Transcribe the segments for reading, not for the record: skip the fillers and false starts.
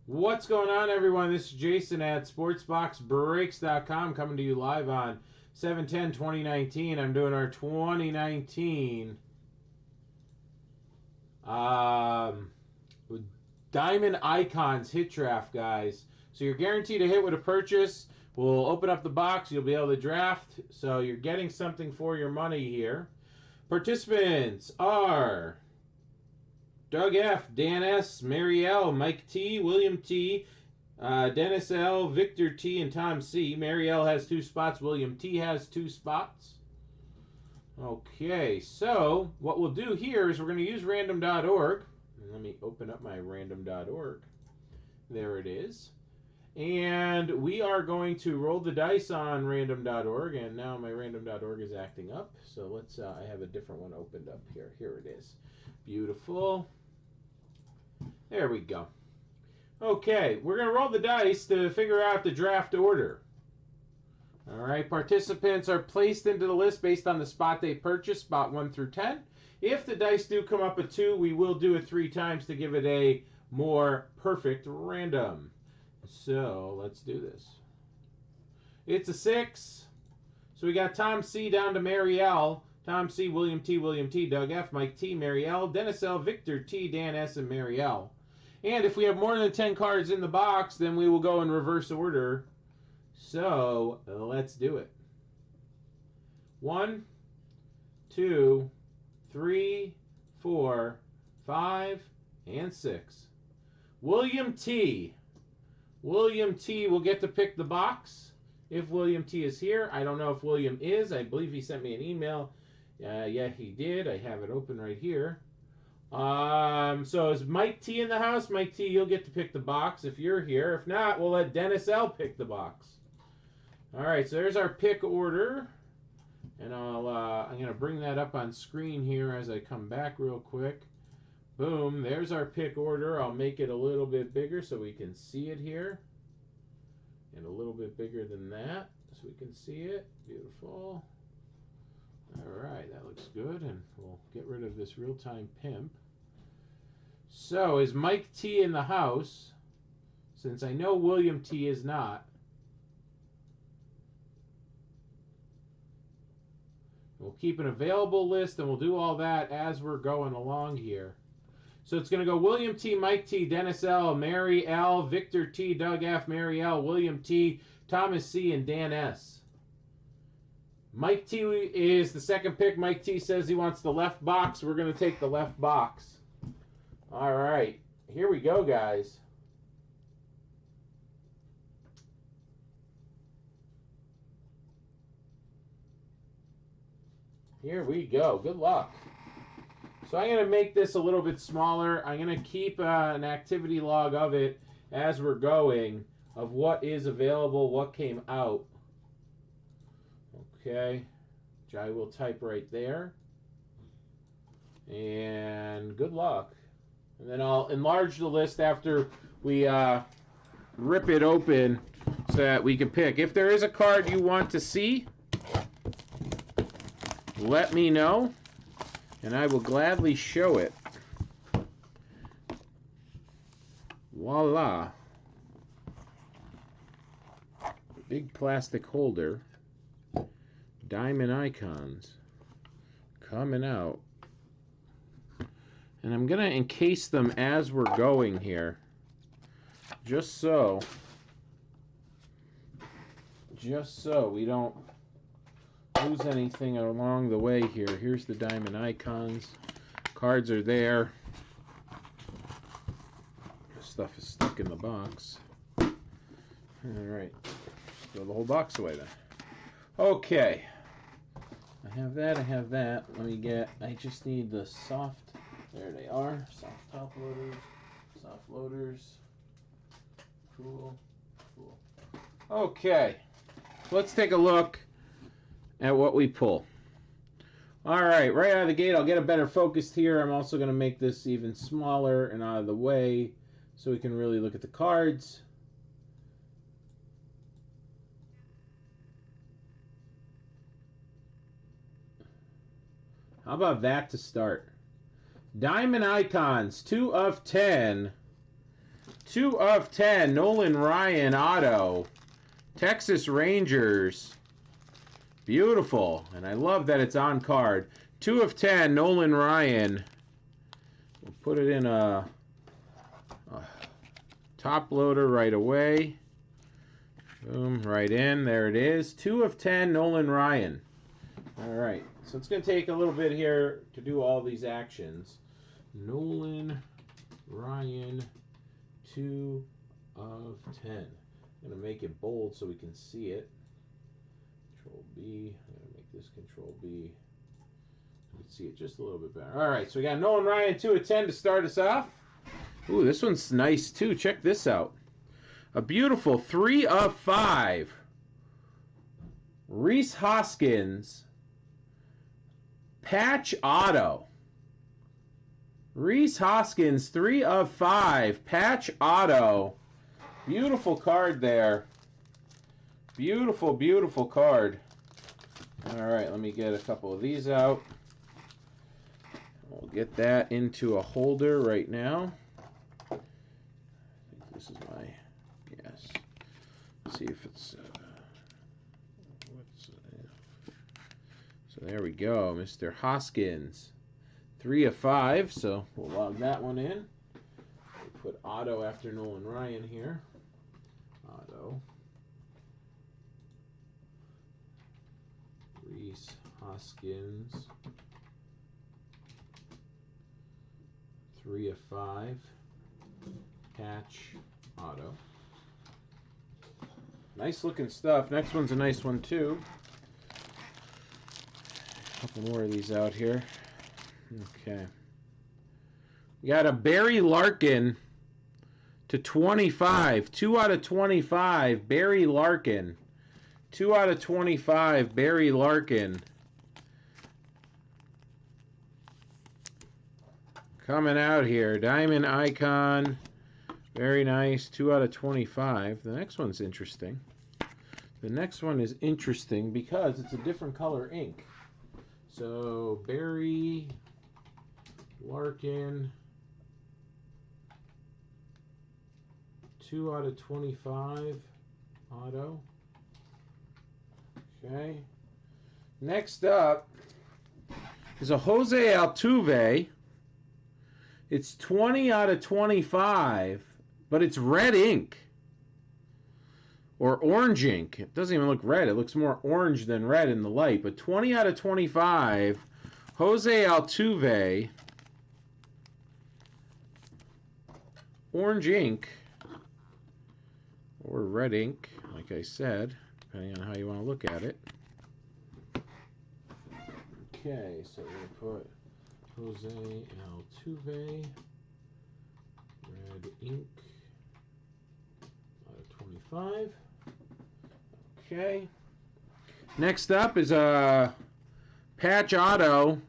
What's going on, everyone? This is Jason at SportsBoxBreaks.com coming to you live on 7/10/2019. I'm doing our 2019 Diamond Icons hit draft, guys. So you're guaranteed a hit with a purchase. We'll open up the box. You'll be able to draft. So you're getting something for your money here. Participants are Doug F., Dan S., Mary L., Mike T., William T., Dennis L., Victor T., and Tom C. Mary L. has 2 spots. William T. has 2 spots. Okay, so what we'll do here is we're going to use random.org. Let me open up my random.org. There it is. And we are going to roll the dice on random.org, and now my random.org is acting up. So let's, I have a different one opened up here. Here it is. Beautiful. There we go. Okay, we're going to roll the dice to figure out the draft order. All right, participants are placed into the list based on the spot they purchased, spot 1 through 10. If the dice do come up a 2, we will do it 3 times to give it a more perfect random. So let's do this. It's a 6. So we got Tom C. down to Mary L. Tom C., William T., Doug F., Mike T., Mary L., Dennis L., Victor T., Dan S., and Mary L. And if we have more than 10 cards in the box, then we will go in reverse order. So let's do it. 1, 2, 3, 4, 5, and 6. William T. William T. will get to pick the box if William T. is here. I don't know if William is. I believe he sent me an email. Yeah, he did. I have it open right here. So is Mike T. in the house? Mike T., you'll get to pick the box if you're here. If not, we'll let Dennis L. pick the box. All right, so there's our pick order. And I'm going to bring that up on screen here as I come back real quick. Boom, there's our pick order. I'll make it a little bit bigger so we can see it here. And a little bit bigger than that so we can see it. Beautiful. All right, that looks good. And we'll get rid of this real-time pimp. So is Mike T. in the house? Since I know William T. is not. We'll keep an available list and we'll do all that as we're going along here. So it's going to go William T., Mike T., Dennis L., Mary L., Victor T., Doug F., Mary L., William T., Thomas C., and Dan S. Mike T. is the second pick. Mike T. says he wants the left box. We're going to take the left box. All right. Here we go, guys. Here we go. Good luck. So I'm going to make this a little bit smaller. I'm going to keep an activity log of it as we're going, of what is available, what came out. Okay, which I will type right there. And good luck. And then I'll enlarge the list after we rip it open so that we can pick. If there is a card you want to see, let me know, and I will gladly show it. Voila. Big plastic holder. Diamond Icons coming out. And I'm going to encase them as we're going here. Just so we don't lose anything along the way here. Here's the Diamond Icons. Cards are there. This stuff is stuck in the box. Alright. Throw the whole box away then. Okay. I have that. I just need the soft. There they are. Soft top loaders. Soft loaders. Cool. Okay. Let's take a look at what we pull. Alright, right out of the gate, I'll get a better focus here. I'm also going to make this even smaller and out of the way so we can really look at the cards. How about that to start? Diamond Icons, 2 of 10. 2 of 10, Nolan Ryan auto. Texas Rangers. Beautiful. And I love that it's on card. 2 of 10, Nolan Ryan. We'll put it in a top loader right away. Boom, right in. There it is. 2 of 10, Nolan Ryan. All right. So it's going to take a little bit here to do all these actions. Nolan Ryan, 2 of 10. I'm going to make it bold so we can see it. Control B. I'm going to make this Control B. You can see it just a little bit better. All right, so we got Nolan Ryan, 2 of 10 to start us off. Ooh, this one's nice too. Check this out. A beautiful 3 of 5. Rhys Hoskins. Patch auto. Rhys Hoskins, 3 of 5. Patch auto. Beautiful card there. Beautiful, beautiful card. All right, let me get a couple of these out. We'll get that into a holder right now. I think this is my, yes. Let's see if it's, so there we go, Mr. Hoskins. 3 of 5, so we'll log that one in. We'll put auto after Nolan Ryan here. Auto. Rhys Hoskins. 3 of 5. Patch auto. Nice looking stuff. Next one's a nice one too. A couple more of these out here. Okay. We got a Barry Larkin to 25. 2 out of 25. Barry Larkin. 2 out of 25. Barry Larkin. Coming out here. Diamond Icon. Very nice. 2 out of 25. The next one's interesting. The next one is interesting because it's a different color ink. So, Barry Larkin. 2 out of 25. Auto. Okay. Next up is a Jose Altuve. It's 20 out of 25, but it's red ink. Or orange ink. It doesn't even look red. It looks more orange than red in the light. But 20 out of 25, Jose Altuve. Orange ink. Or red ink, like I said, depending on how you want to look at it. Okay, so we're going to put Jose Altuve, red ink, out of 25. Okay. Next up is a patch auto,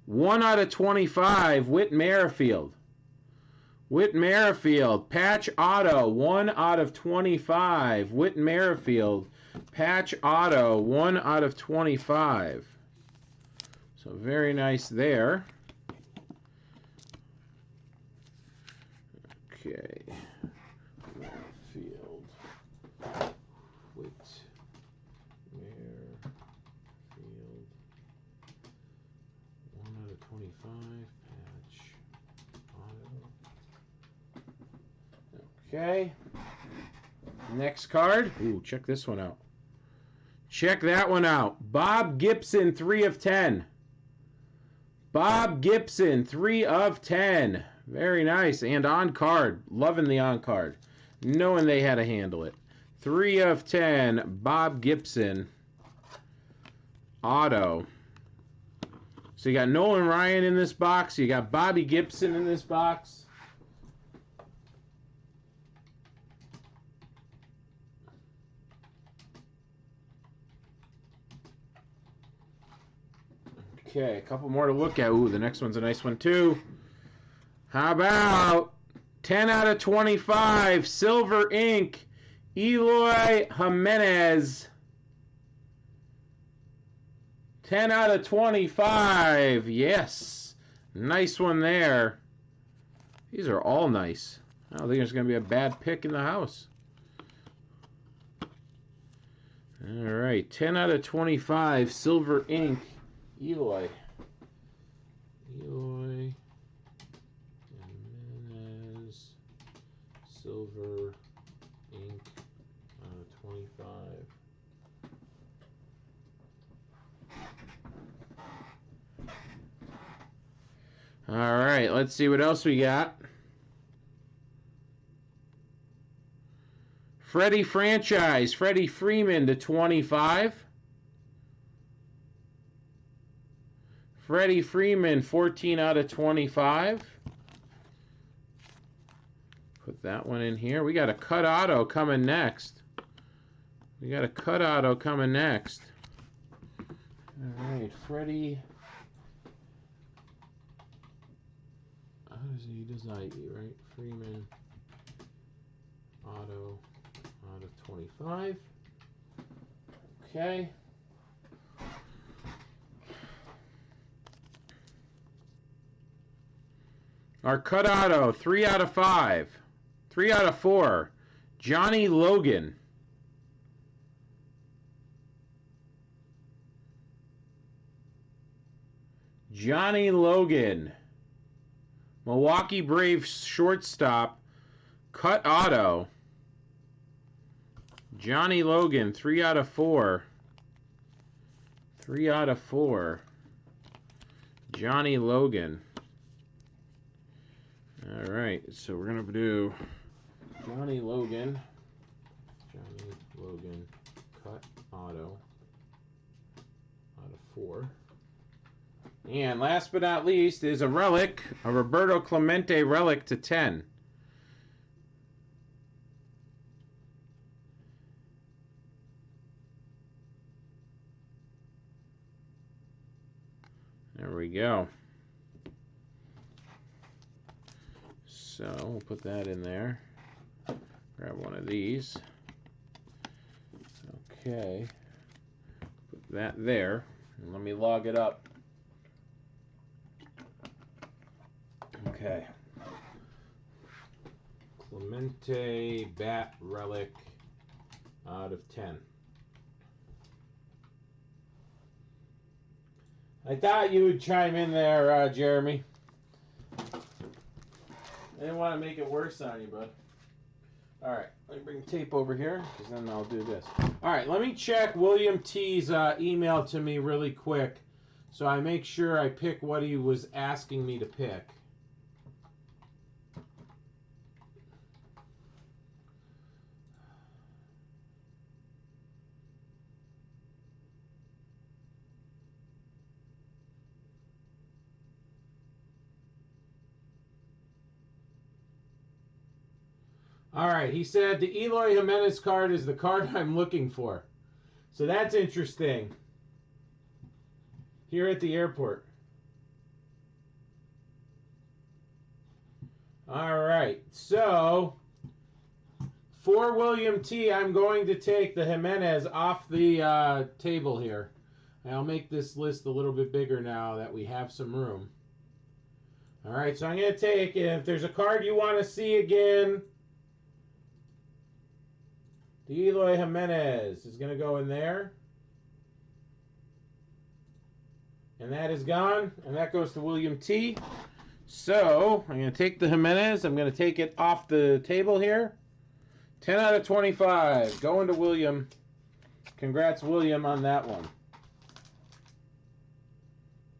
1 out of 25, Whit Merrifield. Whit Merrifield, patch auto, 1 out of 25. Whit Merrifield, patch auto, 1 out of 25. So very nice there. Okay. Merrifield. Whit Merrifield. 1 out of 25. Patch auto. Okay. Next card. Ooh, check this one out. Check that one out. Bob Gibson, 3 of 10. Bob Gibson, 3 of 10. Very nice. And on card. Loving the on card. Knowing they had to handle it. 3 of 10. Bob Gibson. Auto. So you got Nolan Ryan in this box. You got Bobby Gibson in this box. Okay, a couple more to look at. Ooh, the next one's a nice one too. How about 10 out of 25, silver ink, Eloy Jimenez. 10 out of 25, yes. Nice one there. These are all nice. I don't think there's going to be a bad pick in the house. All right, 10 out of 25, Silver Ink, Eloy. Eloy Jimenez, Silver Ink, out of 25. All right, let's see what else we got. Freddie Franchise, Freddie Freeman to 25. Freddie Freeman, 14 out of 25. Put that one in here. We got a cut auto coming next. All right, Freddie. He does not eat, right? Freeman, auto, out of 25. Okay. Our cut auto, 3 out of 5. 3 out of 4. Johnny Logan. Johnny Logan. Milwaukee Braves shortstop. Cut auto. Johnny Logan, 3 out of 4. 3 out of 4. Johnny Logan. All right, so we're going to do Johnny Logan. Johnny Logan, cut auto, out of 4. And last but not least is a relic, a Roberto Clemente relic to 10. There we go. So we'll put that in there. Grab one of these. Okay. Put that there. And let me log it up. Okay. Clemente bat relic out of 10. I thought you would chime in there, Jeremy. I didn't want to make it worse on you, bud. All right, let me bring tape over here, because then I'll do this. All right, let me check William T's email to me really quick, so I make sure I pick what he was asking me to pick. All right, he said the Eloy Jimenez card is the card I'm looking for. So that's interesting. Here at the airport. All right, so for William T, I'm going to take the Jimenez off the table here. I'll make this list a little bit bigger now that we have some room. All right, so I'm going to take, if there's a card you want to see again, the Eloy Jimenez is going to go in there. And that is gone. And that goes to William T. So, I'm going to take the Jimenez. I'm going to take it off the table here. 10 out of 25. Going to William. Congrats, William, on that one.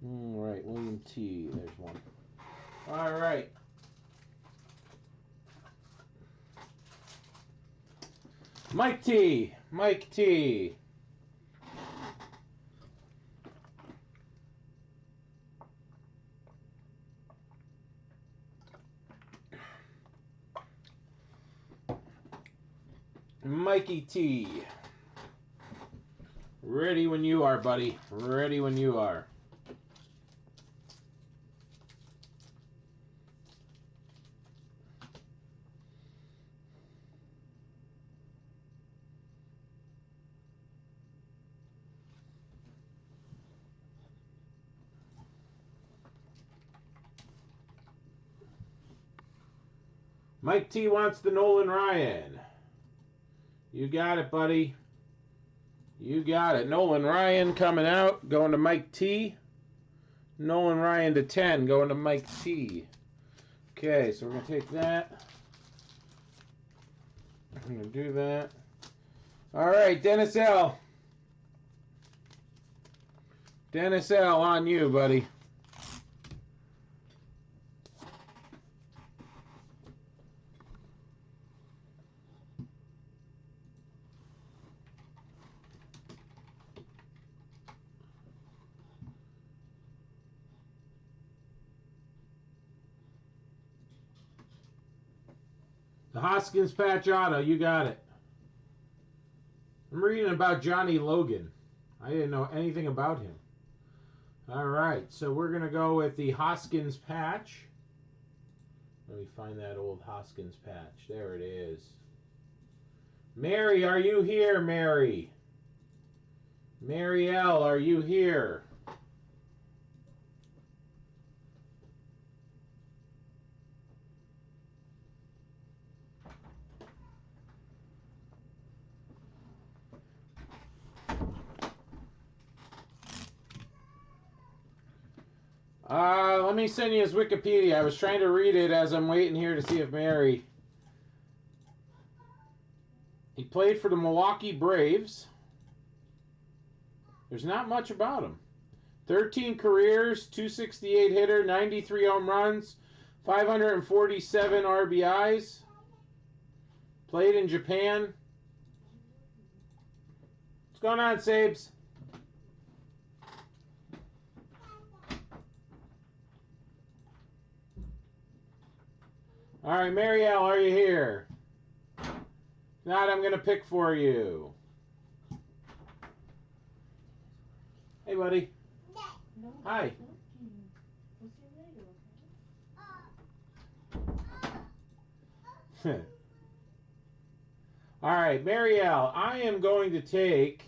All right, William T. There's one. All right. Mike T. Mike T. Mikey T. Ready when you are, buddy. Ready when you are. Mike T wants the Nolan Ryan. You got it, buddy. You got it. Nolan Ryan coming out, going to Mike T. Nolan Ryan to 10, going to Mike T. Okay, so we're going to take that. I'm going to do that. All right, Dennis L. Dennis L, on you, buddy. The Hoskins patch auto, you got it. I'm reading about Johnny Logan. I didn't know anything about him. All right, so we're going to go with the Hoskins patch. Let me find that old Hoskins patch. There it is. Mary, are you here, Mary? Mary L, are you here? Let me send you his Wikipedia. I was trying to read it as I'm waiting here to see if Mary... He played for the Milwaukee Braves. There's not much about him. 13 careers, 268 hitter, 93 home runs, 547 RBIs. Played in Japan. What's going on, Sabes? All right, Marielle, are you here? If not, I'm going to pick for you. Hey, buddy. Hi. All right, Marielle, I am going to take...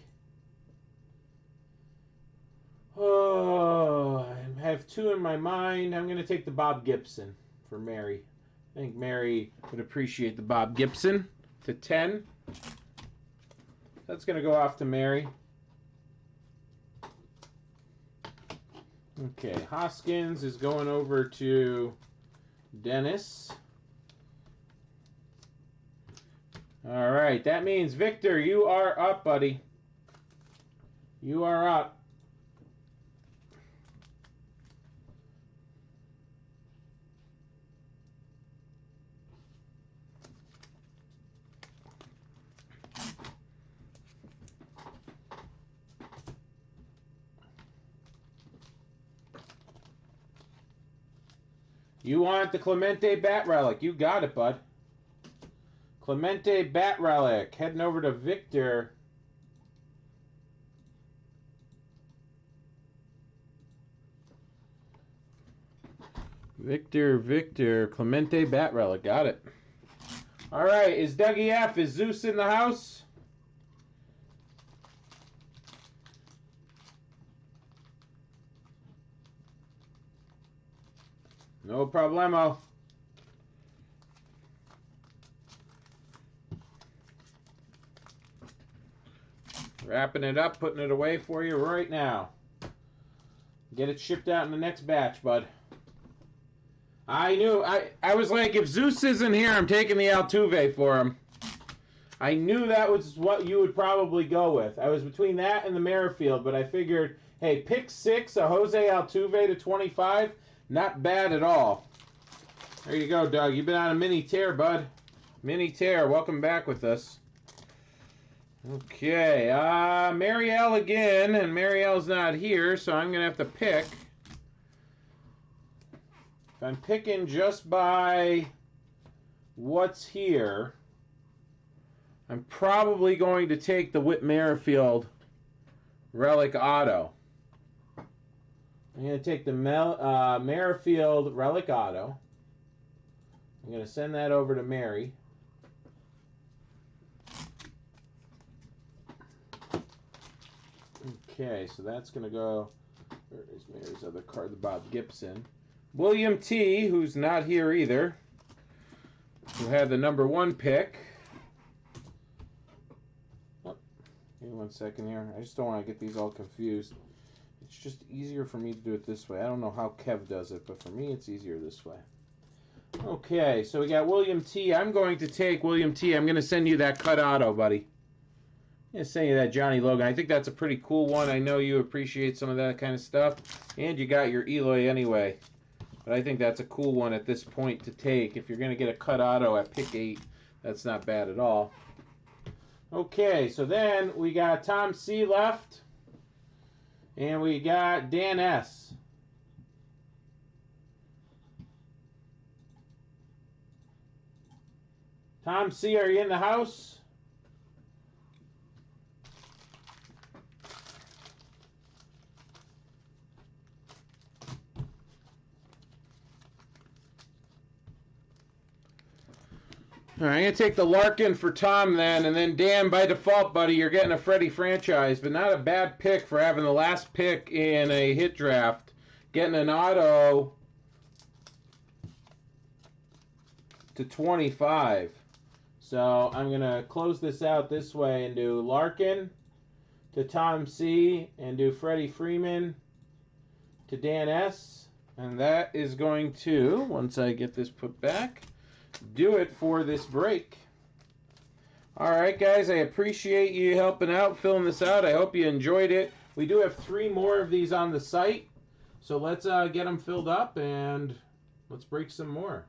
Oh, I have two in my mind. I'm going to take the Bob Gibson for Mary. I think Mary would appreciate the Bob Gibson to 10. That's going to go off to Mary. Okay, Hoskins is going over to Dennis. All right, that means Victor, you are up, buddy. You are up. You want the Clemente Bat Relic. You got it, bud. Clemente Bat Relic. Heading over to Victor. Victor. Clemente Bat Relic. Got it. All right. Is Dougie F. Is Zeus in the house? No problemo. Wrapping it up, putting it away for you right now. Get it shipped out in the next batch, bud. I knew, I was like, if Zeus isn't here, I'm taking the Altuve for him. I knew that was what you would probably go with. I was between that and the Merrifield, but I figured, hey, pick 6, a Jose Altuve to 25. Not bad at all. There you go, Doug. You've been on a mini tear, bud. Mini tear. Welcome back with us. Okay. Marielle again, and Marielle's not here, so I'm going to have to pick. If I'm picking just by what's here, I'm probably going to take the Whit Merrifield Relic Auto. I'm going to take the Merrifield Relic Auto. I'm going to send that over to Mary. Okay, so that's going to go... Where is Mary's other card? The Bob Gibson. William T., who's not here either. who had the number 1 pick. Oh, give me 1 second here. I just don't want to get these all confused. It's just easier for me to do it this way. I don't know how Kev does it, but for me it's easier this way. Okay, so we got William T. I'm going to take William T. I'm going to send you that cut auto, buddy. I'm going to send you that Johnny Logan. I think that's a pretty cool one. I know you appreciate some of that kind of stuff. And you got your Eloy anyway. But I think that's a cool one at this point to take. If you're going to get a cut auto at pick 8, that's not bad at all. Okay, so then we got Tom C. left. And we got Dan S. Tom C., are you in the house? All right, I'm going to take the Larkin for Tom then, and then Dan, by default, buddy, you're getting a Freddie franchise, but not a bad pick for having the last pick in a hit draft. Getting an auto to 25. So I'm going to close this out this way and do Larkin to Tom C. and do Freddie Freeman to Dan S. And that is going to, once I get this put back, do it for this break. All right, guys, I appreciate you helping out, filling this out. I hope you enjoyed it. We do have 3 more of these on the site, so let's get them filled up and let's break some more.